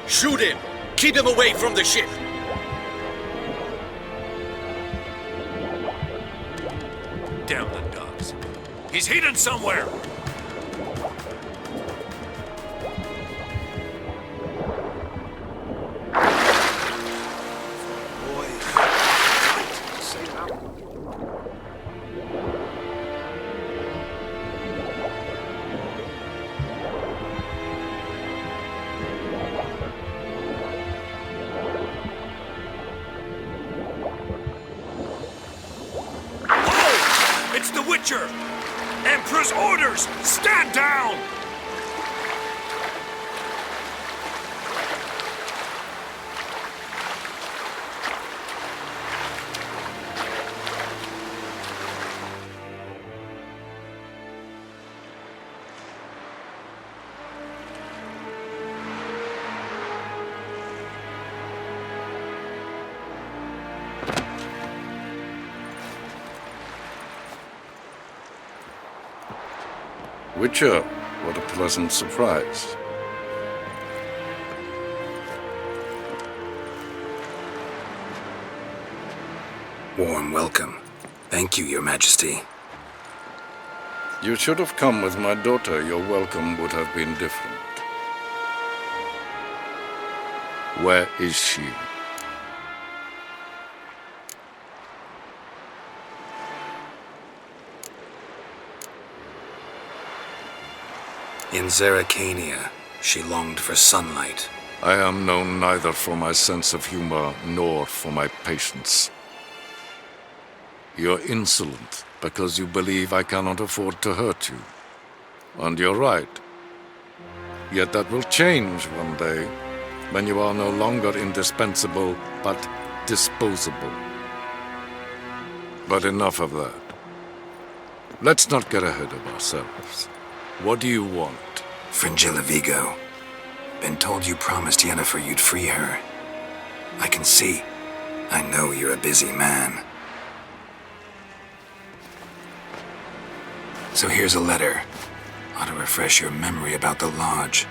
Shoot him! Keep him away from the ship! Damn the dogs. He's hidden somewhere! It's the Witcher! Emperor's orders! Stand down! Witcher, what a pleasant surprise. Warm welcome. Thank you, Your Majesty. You should have come with my daughter. Your welcome would have been different. Where is she? In Zeracania, she longed for sunlight. I am known neither for my sense of humor nor for my patience. You're insolent because you believe I cannot afford to hurt you. And you're right. Yet that will change one day, when you are no longer indispensable, but disposable. But enough of that. Let's not get ahead of ourselves. What do you want? Fringilla Vigo. Been told you promised Yennefer you'd free her. I can see. I know you're a busy man. So here's a letter. Ought to refresh your memory about the Lodge.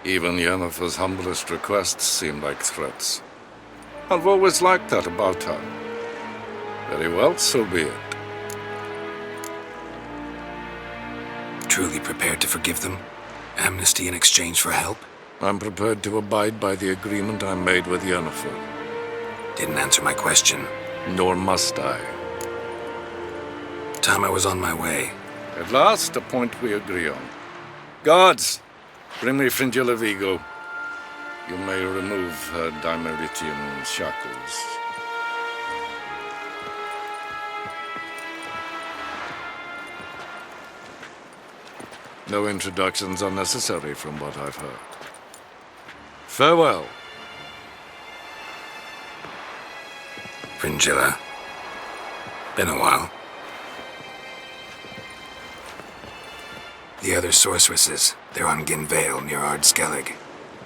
Even Yennefer's humblest requests seem like threats. I've always liked that about her. Very well, so be it. Truly prepared to forgive them? Amnesty in exchange for help? I'm prepared to abide by the agreement I made with Yennefer. Didn't answer my question. Nor must I. Time I was on my way. At last, a point we agree on. Guards, bring me Fringilla Vigo. You may remove her Dimeritian shackles. No introductions are necessary from what I've heard. Farewell. Fringilla. Been a while. The other sorceresses, they're on Ginvale near Ardskellig.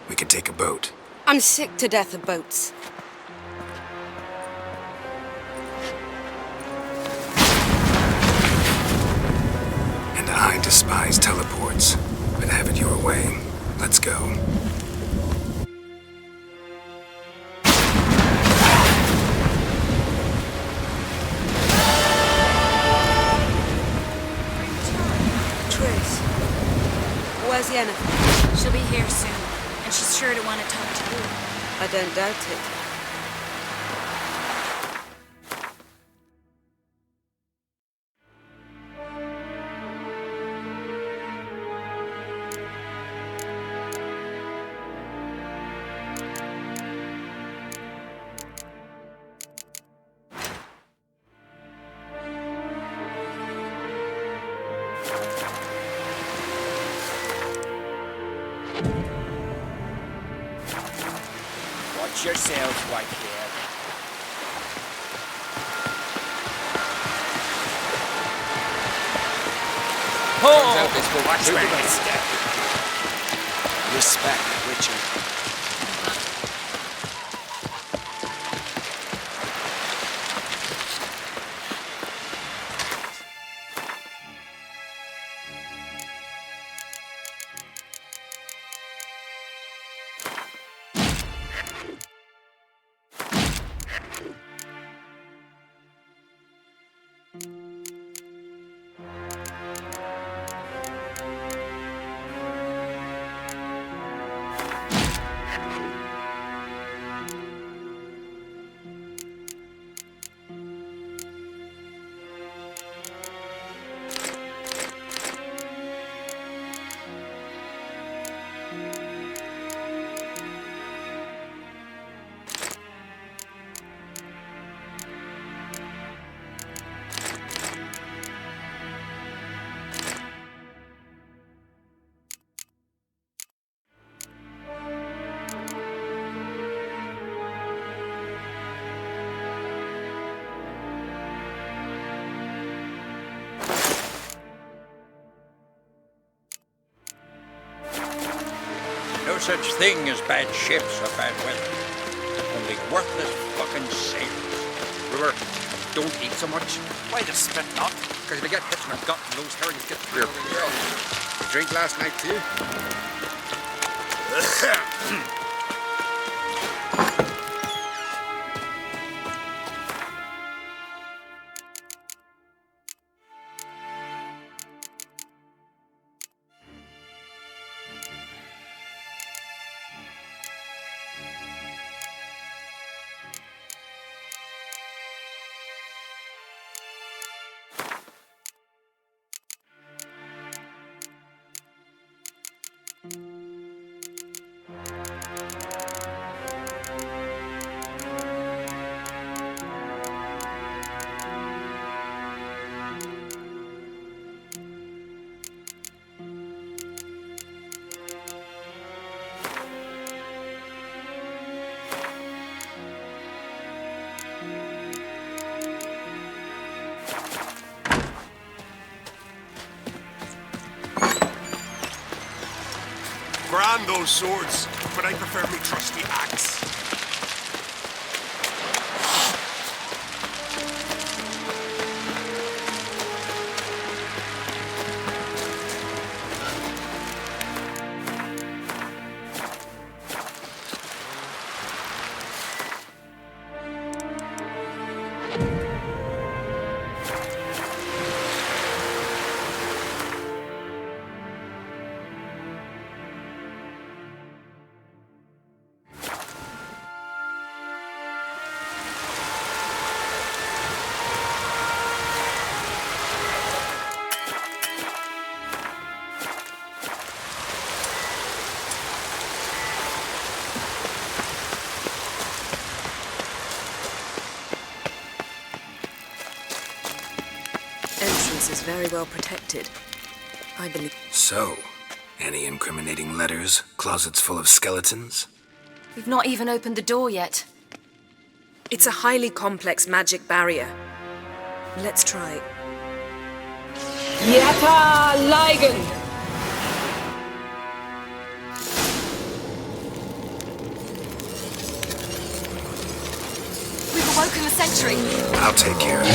We could take a boat. I'm sick to death of boats. And I despise teleports, but have it your way. Let's go. Triss, where's Yennefer? She'll be here soon, and she's sure to want to talk to you. I don't doubt it. Watch yourselves, Whitebeard. Turns out this will watch right instead. Respect, Witcher. such thing as bad ships or bad weather. Only worthless fucking sailors. River, don't eat so much. Why the spit not? Because if you get hit in the gut and those herrings get through your girl. You drink last night too? Grand those swords, but I prefer me trusty axe. Entrance is very well protected. I believe. So, any incriminating letters? Closets full of skeletons? We've not even opened the door yet. It's a highly complex magic barrier. Let's try. Yata Ligen! We've awoken the sentry. I'll take care of it.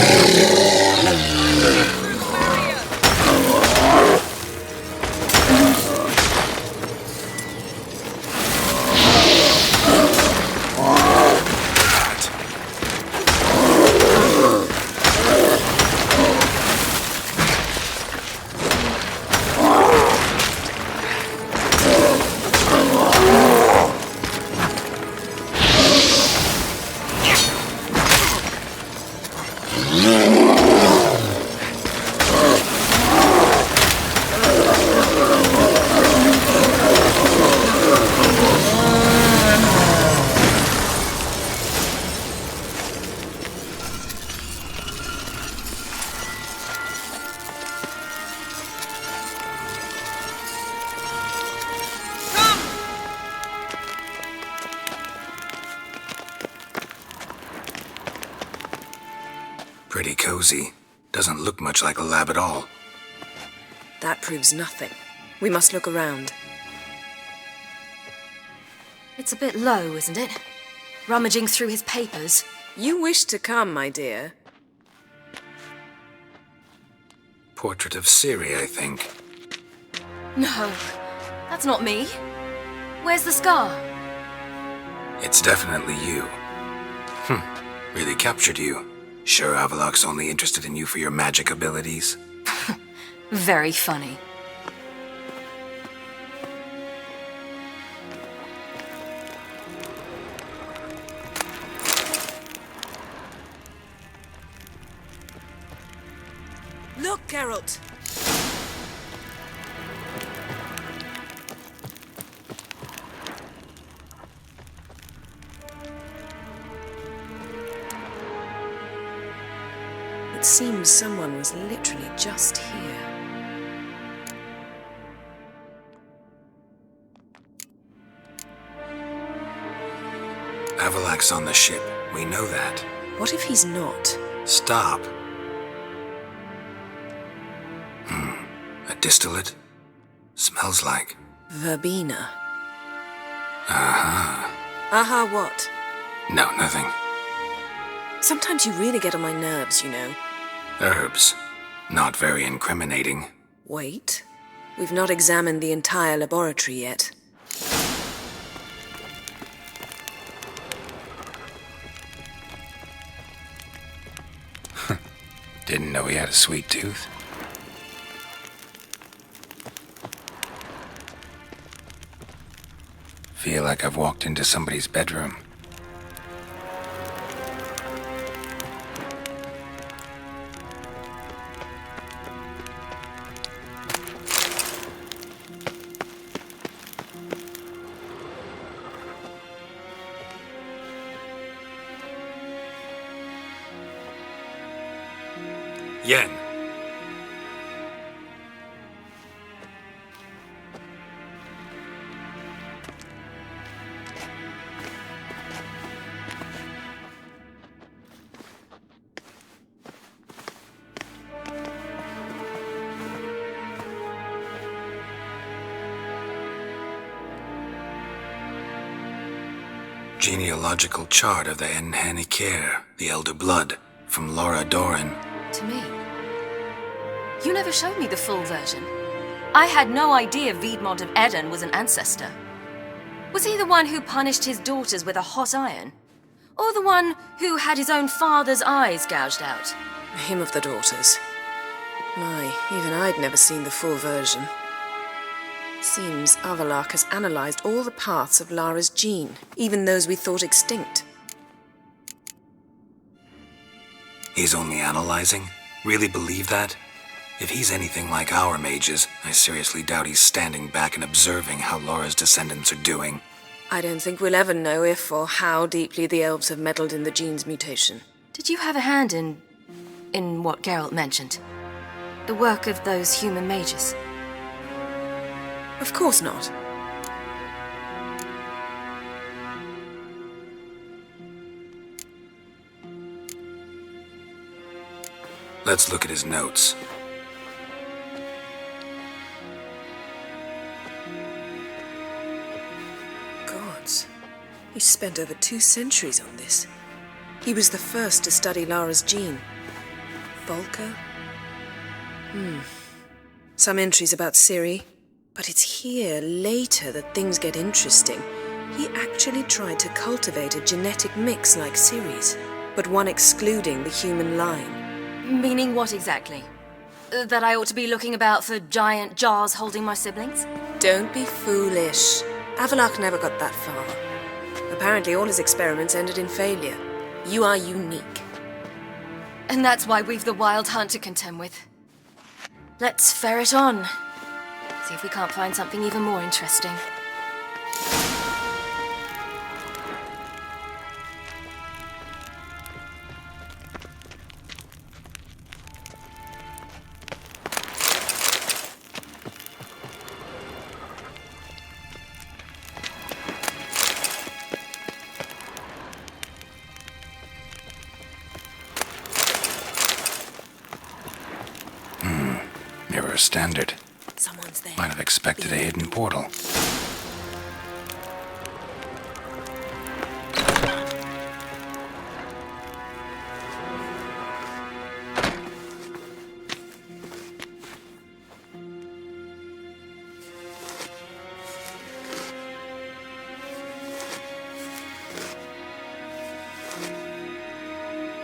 Pretty cozy. Doesn't look much like a lab at all. That proves nothing. We must look around. It's a bit low, isn't it? Rummaging through his papers. You wish to come, my dear. Portrait of Ciri, I think. No, that's not me. Where's the scar? It's definitely you. Really captured you. Sure Avalok's only interested in you for your magic abilities? Very funny. Look, Geralt! It seems someone was literally just here. Avalok's on the ship. We know that. What if he's not? Stop. A distillate? Smells like. Verbena. Aha, what? No, nothing. Sometimes you really get on my nerves, you know. Herbs. Not very incriminating. Wait. We've not examined the entire laboratory yet. Didn't know he had a sweet tooth. Feel like I've walked into somebody's bedroom. Yen. Genealogical chart of the hkkane, the Elder Blood, from Laura Doran. To me? You never showed me the full version. I had no idea Viedmont of Eden was an ancestor. Was he the one who punished his daughters with a hot iron? Or the one who had his own father's eyes gouged out? Him of the daughters. My, even I'd never seen the full version. Seems Avalok has analyzed all the paths of Lara's gene, even those we thought extinct. He's only analyzing? Really believe that? If he's anything like our mages, I seriously doubt he's standing back and observing how Laura's descendants are doing. I don't think we'll ever know if or how deeply the elves have meddled in the gene's mutation. Did you have a hand in what Geralt mentioned? The work of those human mages? Of course not. Let's look at his notes. Gods. He spent over 2 centuries on this. He was the first to study Lara's gene. Volker? Some entries about Ciri. But it's here, later, that things get interesting. He actually tried to cultivate a genetic mix like Ciri's, but one excluding the human line. Meaning what exactly? That I ought to be looking about for giant jars holding my siblings? Don't be foolish. Avalok never got that far. Apparently all his experiments ended in failure. You are unique. And that's why we've the Wild Hunt to contend with. Let's ferret on. See if we can't find something even more interesting. Mirror standard. Someone's there. Might have expected a hidden portal.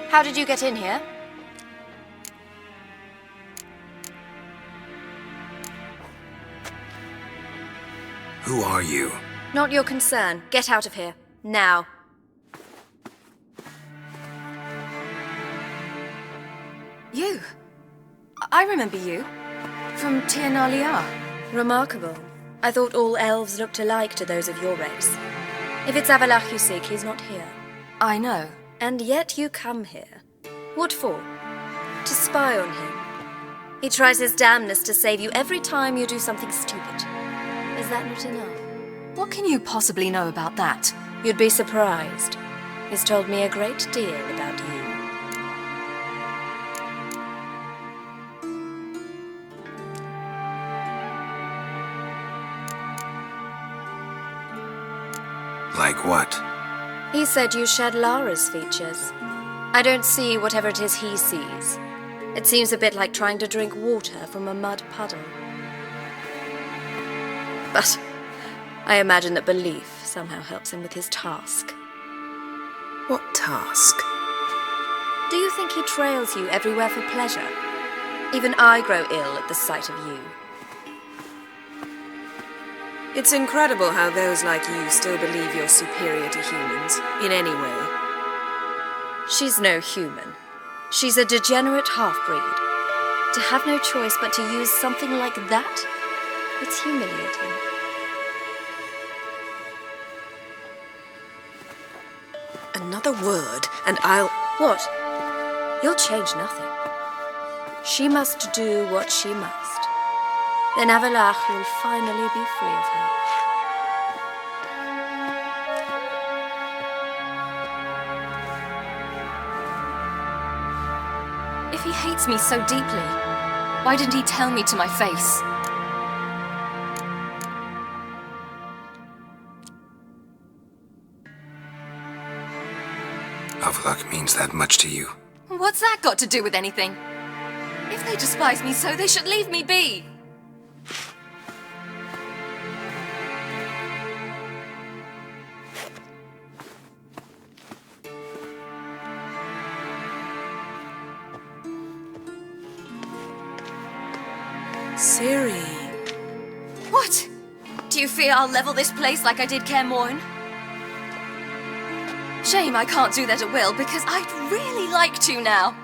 How did you get in here? Who are you? Not your concern. Get out of here. Now. You. I remember you. From Tir na Liar. Remarkable. I thought all elves looked alike to those of your race. If it's Avalok you seek, he's not here. I know. And yet you come here. What for? To spy on him. He tries his damnedest to save you every time you do something stupid. Is that not enough? What can you possibly know about that? You'd be surprised. He's told me a great deal about you. Like what? He said you shared Lara's features. I don't see whatever it is he sees. It seems a bit like trying to drink water from a mud puddle. But I imagine that belief somehow helps him with his task. What task? Do you think he trails you everywhere for pleasure? Even I grow ill at the sight of you. It's incredible how those like you still believe you're superior to humans, in any way. She's no human. She's a degenerate half-breed. To have no choice but to use something like that? It's humiliating. Another word, and I'll... What? You'll change nothing. She must do what she must. Then Avalach will finally be free of her. If he hates me so deeply, why didn't he tell me to my face? Avalok means that much to you. What's that got to do with anything? If they despise me so, they should leave me be. Ciri. What? Do you fear I'll level this place like I did Kaer Morhen? Shame I can't do that at will, because I'd really like to now.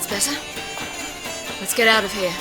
Better. Let's get out of here.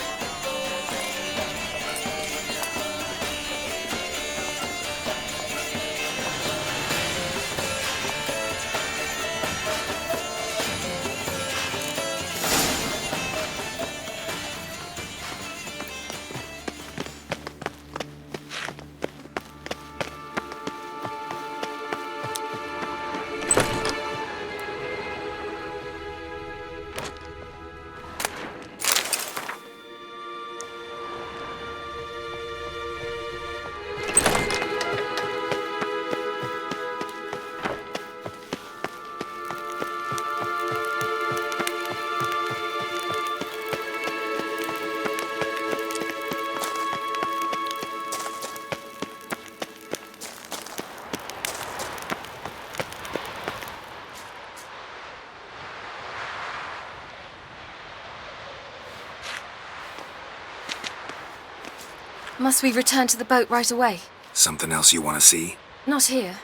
Must we return to the boat right away? Something else you want to see? Not here.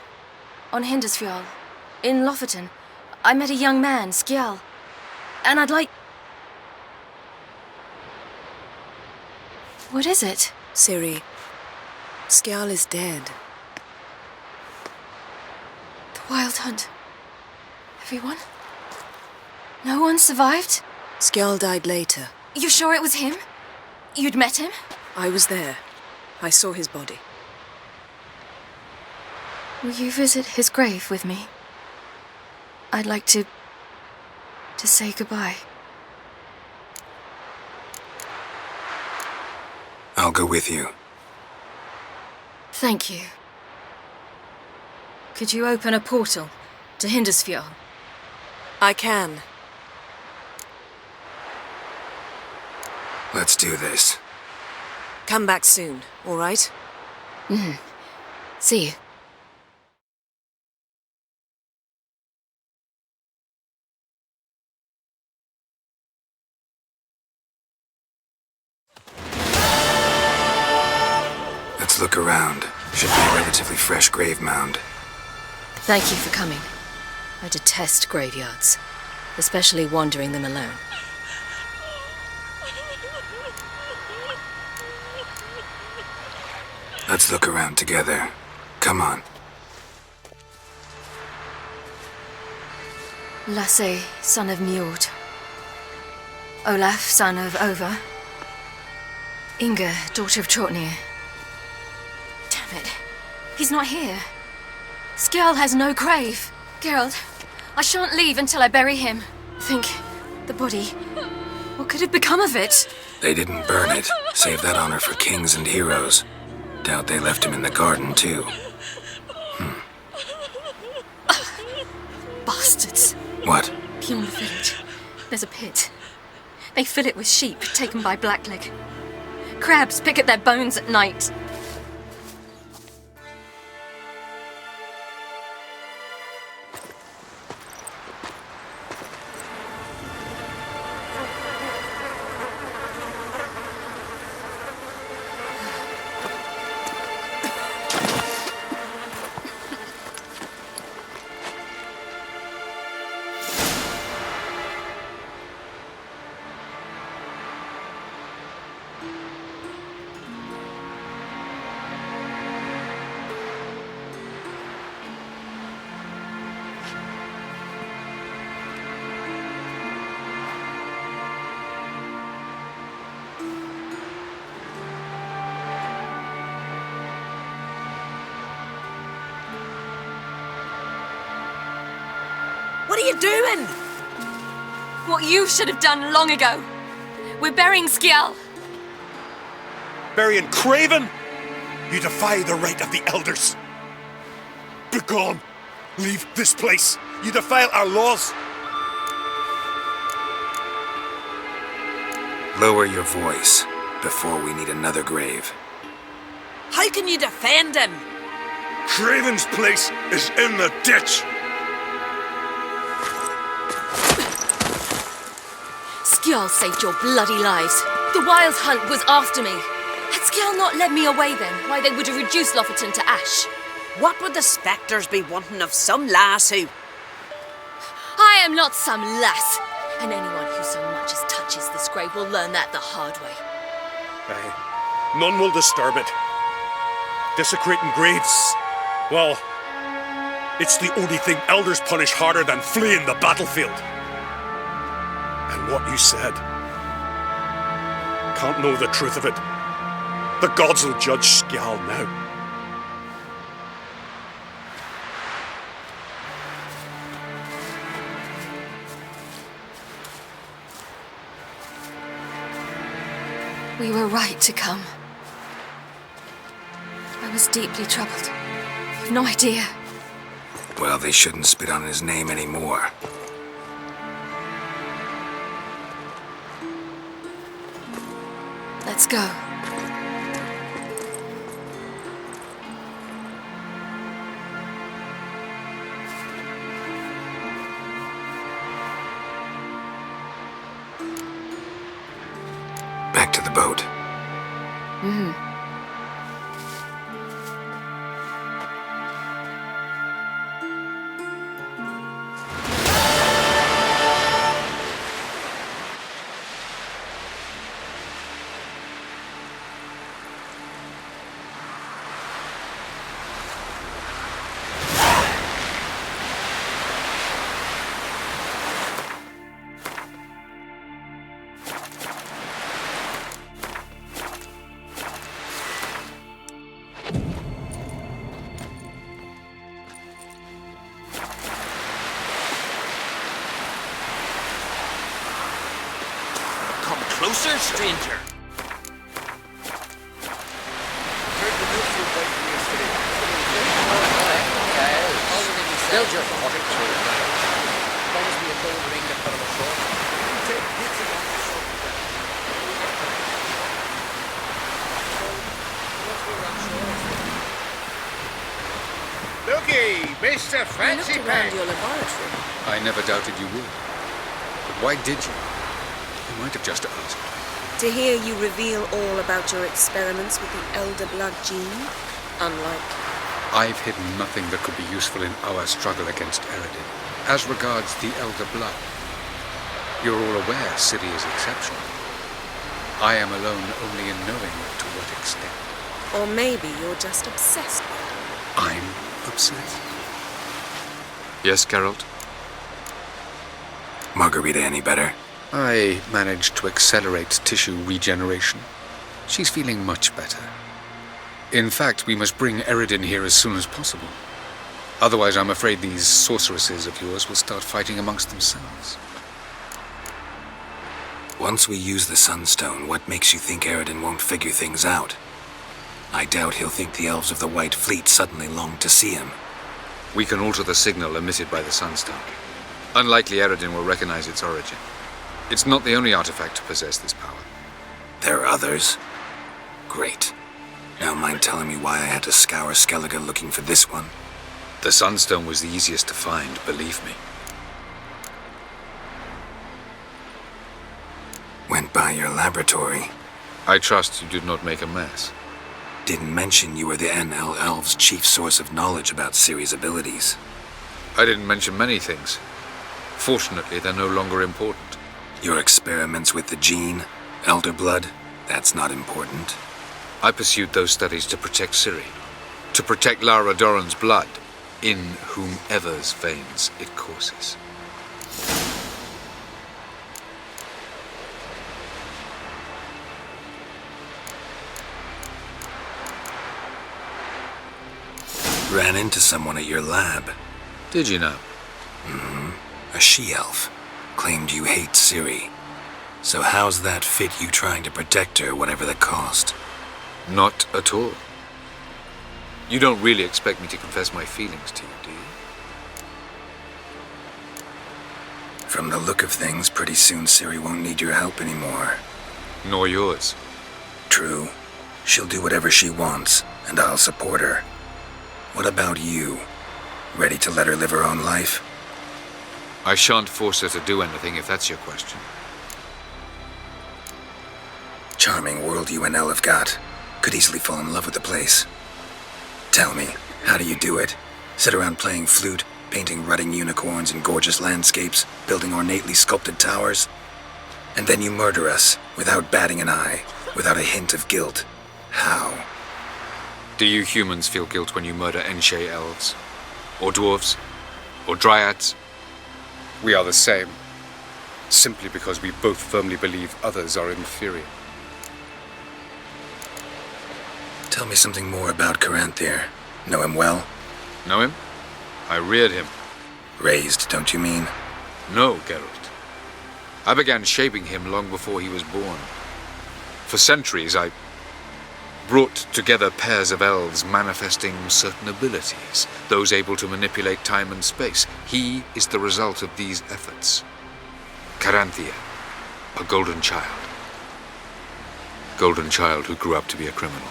On Hindisfjall. in Lofoten. I met a young man, Skjal. And I'd like... What is it? Ciri, Skjal is dead. The Wild Hunt. Everyone? No one survived? Skjal died later. You sure it was him? You'd met him? I was there. I saw his body. Will you visit his grave with me? I'd like to say goodbye. I'll go with you. Thank you. Could you open a portal to Hindersfjord? I can. Let's do this. Come back soon, all right? See you. Let's look around. Should be a relatively fresh grave mound. Thank you for coming. I detest graveyards, especially wandering them alone. Let's look around together. Come on. Lasse, son of Njord. Olaf, son of Over. Inga, daughter of Trotnir. Damn it. He's not here. Skjal has no grave. Geralt, I shan't leave until I bury him. Think, the body. What could have become of it? They didn't burn it. Save that honor for kings and heroes. Doubt they left him in the garden, too. Bastards. What? Beyond the village, there's a pit. They fill it with sheep taken by Blackleg. Crabs pick at their bones at night. What are you doing? What you should have done long ago. We're burying Skjal. Burying Craven? You defy the right of the elders. Begone. Leave this place. You defile our laws. Lower your voice before we need another grave. How can you defend him? Craven's place is in the ditch. Skjal saved your bloody lives. The Wild Hunt was after me. Had Skjal not led me away then, why they would have reduced Lofoten to ash. What would the spectres be wanting of some lass who... I am not some lass, and anyone who so much as touches this grave will learn that the hard way. Aye. None will disturb it. Desecrating graves, well, it's the only thing elders punish harder than fleeing the battlefield. And what you said, can't know the truth of it. The gods will judge Skjal now. We were right to come. I was deeply troubled. You've no idea. Well, they shouldn't spit on his name anymore. Let's go. Back to the boat. closer, stranger. Build your pocket through. Promise me a gold ring to put on the shore. Take pizza off the shore. Looky, Mr. You Fancy looked around Pants. your laboratory. I never doubted you would. But why did you? You might have just asked. To hear you reveal all about your experiments with the Elder Blood gene, unlike. I've hidden nothing that could be useful in our struggle against Eredin. As regards the Elder Blood, you're all aware Ciri is exceptional. I am alone only in knowing to what extent. Or maybe you're just obsessed with it. I'm obsessed. Yes, Geralt? Margarita any better? I managed to accelerate tissue regeneration. She's feeling much better. In fact, we must bring Eredin here as soon as possible. Otherwise, I'm afraid these sorceresses of yours will start fighting amongst themselves. Once we use the Sunstone, what makes you think Eredin won't figure things out? I doubt he'll think the elves of the White Fleet suddenly long to see him. We can alter the signal emitted by the Sunstone. Unlikely Eredin will recognize its origin. It's not the only artifact to possess this power. There are others? Great. Now mind telling me why I had to scour Skellige looking for this one? The Sunstone was the easiest to find, believe me. Went by your laboratory. I trust you did not make a mess. Didn't mention you were the NL Elves' chief source of knowledge about Ciri's abilities. I didn't mention many things. Fortunately, they're no longer important. Your experiments with the gene, Elder Blood, that's not important. I pursued those studies to protect Ciri. To protect Lara Doran's blood, in whomever's veins it courses. Ran into someone at your lab. Did you know? A she-elf. Claimed you hate Ciri. So how's that fit you trying to protect her, whatever the cost? Not at all. You don't really expect me to confess my feelings to you, do you? From the look of things, pretty soon Ciri won't need your help anymore. Nor yours. True. She'll do whatever she wants, and I'll support her. What about you? Ready to let her live her own life? I shan't force her to do anything if that's your question. Charming world you and Elle have got. Could easily fall in love with the place. Tell me, how do you do it? Sit around playing flute, painting rutting unicorns in gorgeous landscapes, building ornately sculpted towers? And then you murder us, without batting an eye, without a hint of guilt. How? Do you humans feel guilt when you murder Enshe elves? Or dwarves? Or dryads? We are the same. Simply because we both firmly believe others are inferior. Tell me something more about Caranthir. Know him well? Know him? I reared him. Raised, don't you mean? No, Geralt. I began shaping him long before he was born. For centuries, I brought together pairs of elves manifesting certain abilities, those able to manipulate time and space. He is the result of these efforts. Caranthir, a golden child. Golden child who grew up to be a criminal.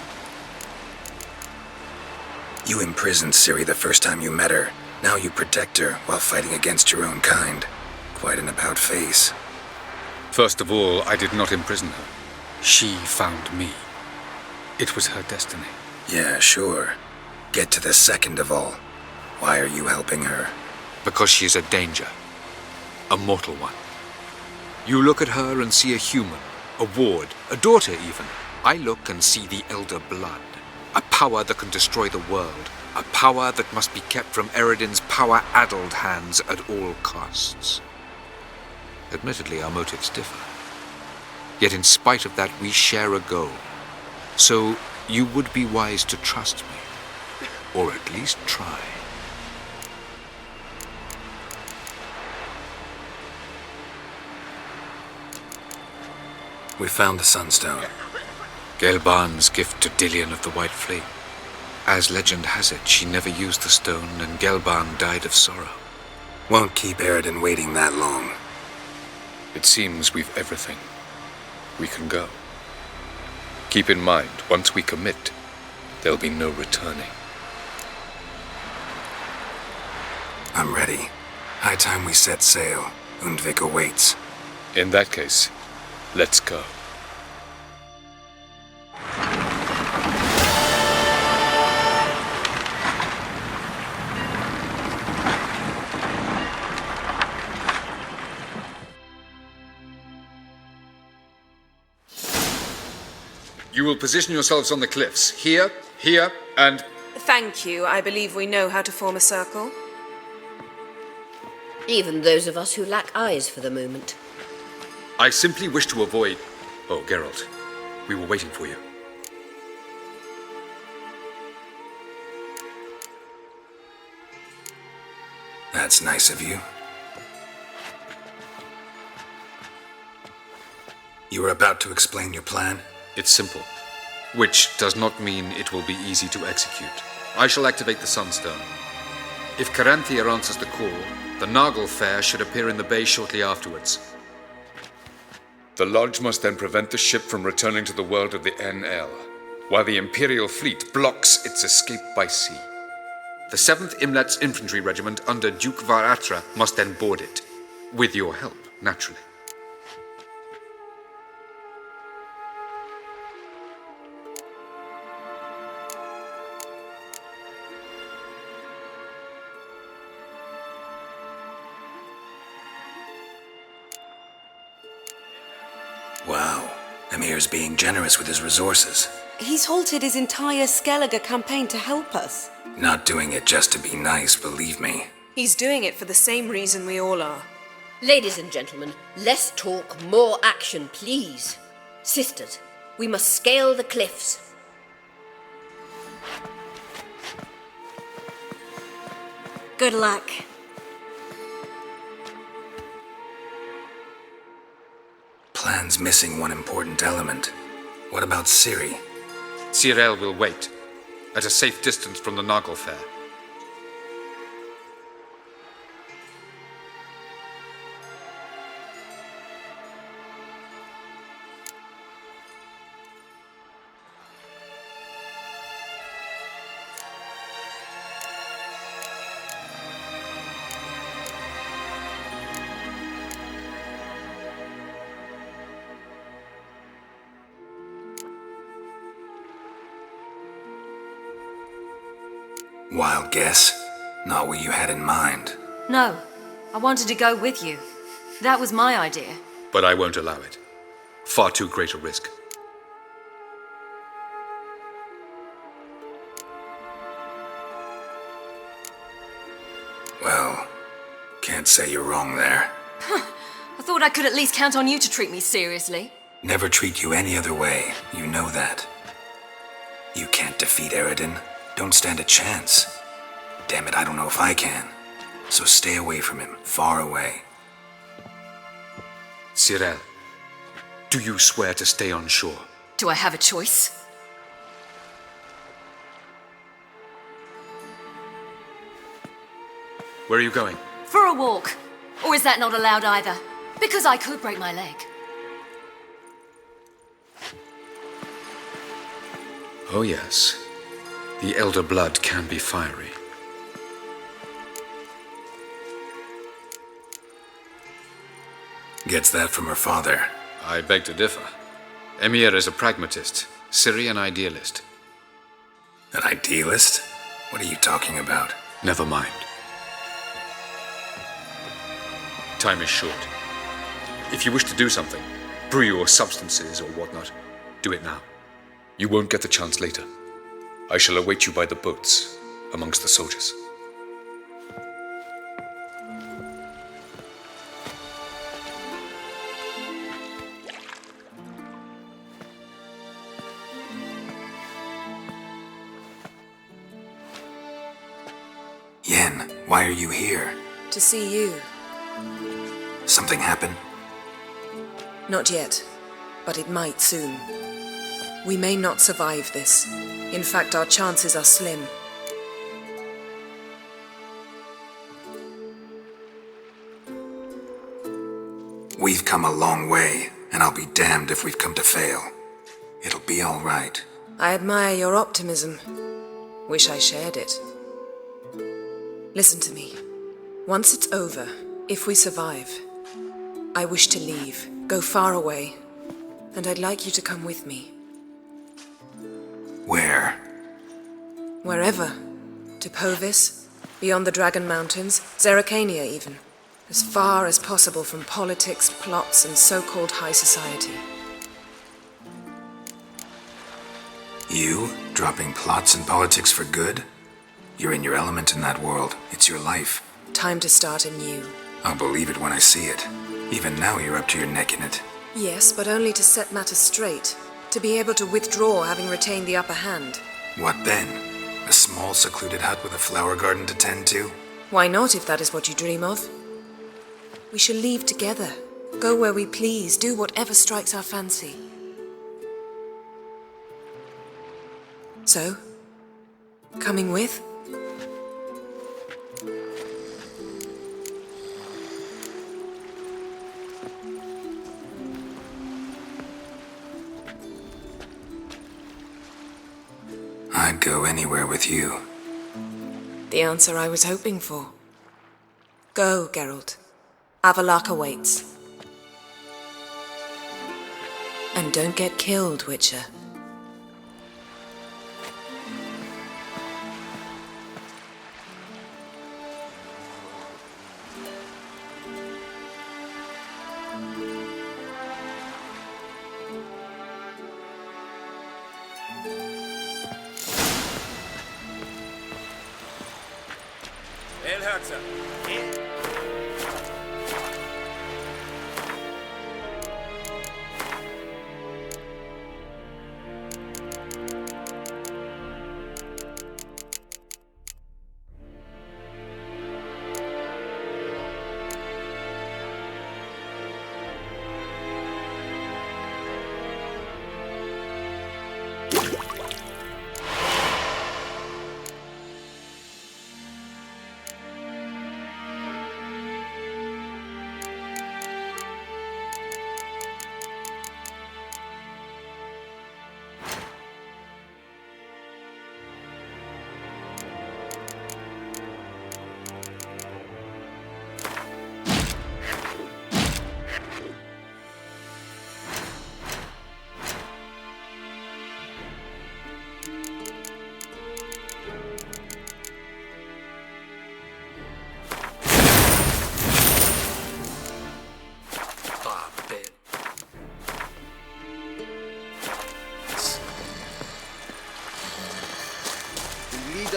You imprisoned Ciri the first time you met her. Now you protect her while fighting against your own kind. Quite an about-face. First of all, I did not imprison her. She found me. It was her destiny. Yeah, sure. Get to the second of all. Why are you helping her? Because she is a danger. A mortal one. You look at her and see a human, a ward, a daughter even. I look and see the Elder Blood. A power that can destroy the world. A power that must be kept from Eredin's power-addled hands at all costs. Admittedly, our motives differ. Yet in spite of that, we share a goal. So you would be wise to trust me. Or at least try. We found the Sunstone. Gelban's gift to Dillion of the White Flame. As legend has it, she never used the stone, and Gelban died of sorrow. Won't keep Eridan waiting that long. It seems we've everything. We can go. Keep in mind, once we commit, there'll be no returning. I'm ready. High time we set sail. Undvik awaits. In that case, let's go. You will position yourselves on the cliffs. Here, here, and... Thank you. I believe we know how to form a circle. Even those of us who lack eyes for the moment. I simply wish to avoid... Oh, Geralt. We were waiting for you. That's nice of you. You were about to explain your plan? It's simple. Which does not mean it will be easy to execute. I shall activate the Sunstone. If Caranthia answers the call, the Nagel Fair should appear in the bay shortly afterwards. The Lodge must then prevent the ship from returning to the world of the NL, while the Imperial fleet blocks its escape by sea. The 7th Imlet's Infantry Regiment under Duke Varatra must then board it. With your help, naturally. Wow. Emir's being generous with his resources. He's halted his entire Skellige campaign to help us. Not doing it just to be nice, believe me. He's doing it for the same reason we all are. Ladies and gentlemen, less talk, more action, please. Sisters, we must scale the cliffs. Good luck. Plan's missing one important element. What about Ciri? Cyril will wait, at a safe distance from the Nagel Fair. Wild guess? Not what you had in mind. No, I wanted to go with you. That was my idea. But I won't allow it. Far too great a risk. Well, can't say you're wrong there. I thought I could at least count on you to treat me seriously. Never treat you any other way, you know that. You can't defeat Eridan. Don't stand a chance. Damn it, I don't know if I can. So stay away from him, far away. Cyril, do you swear to stay on shore? Do I have a choice? Where are you going? For a walk. Or is that not allowed either? Because I could break my leg. Oh yes. The elder blood can be fiery. Gets that from her father. I beg to differ. Emir is a pragmatist, Ciri an idealist. An idealist? What are you talking about? Never mind. Time is short. If you wish to do something, brew your substances or whatnot, do it now. You won't get the chance later. I shall await you by the boats, amongst the soldiers. Yen, why are you here? To see you. Something happened? Not yet. but it might soon. We may not survive this. In fact, our chances are slim. We've come a long way, and I'll be damned if we've come to fail. It'll be all right. I admire your optimism. Wish I shared it. Listen to me. Once it's over, if we survive, I wish to leave, go far away, and I'd like you to come with me. Where? Wherever. To Povis, beyond the Dragon Mountains, Zeracania even. As far as possible from politics, plots, and so-called high society. You? Dropping plots and politics for good? You're in your element in that world. It's your life. Time to start anew. I'll believe it when I see it. Even now you're up to your neck in it. Yes, but only to set matters straight. To be able to withdraw having retained the upper hand. What then? A small secluded hut with a flower garden to tend to? Why not, if that is what you dream of? We shall leave together. Go where we please, do whatever strikes our fancy. So, coming with? I'd go anywhere with you. The answer I was hoping for. Go, Geralt. Avalok awaits. And don't get killed, Witcher.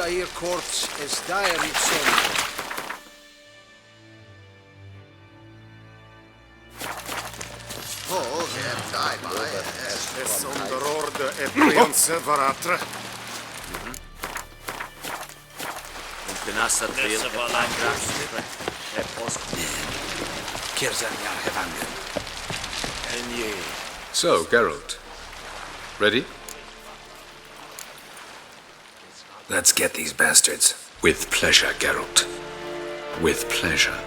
Hier corpse is dire itsonde. Oh, die by. Zonder orde et triomse varatre. So, Geralt. Ready? Let's get these bastards. With pleasure, Geralt. With pleasure.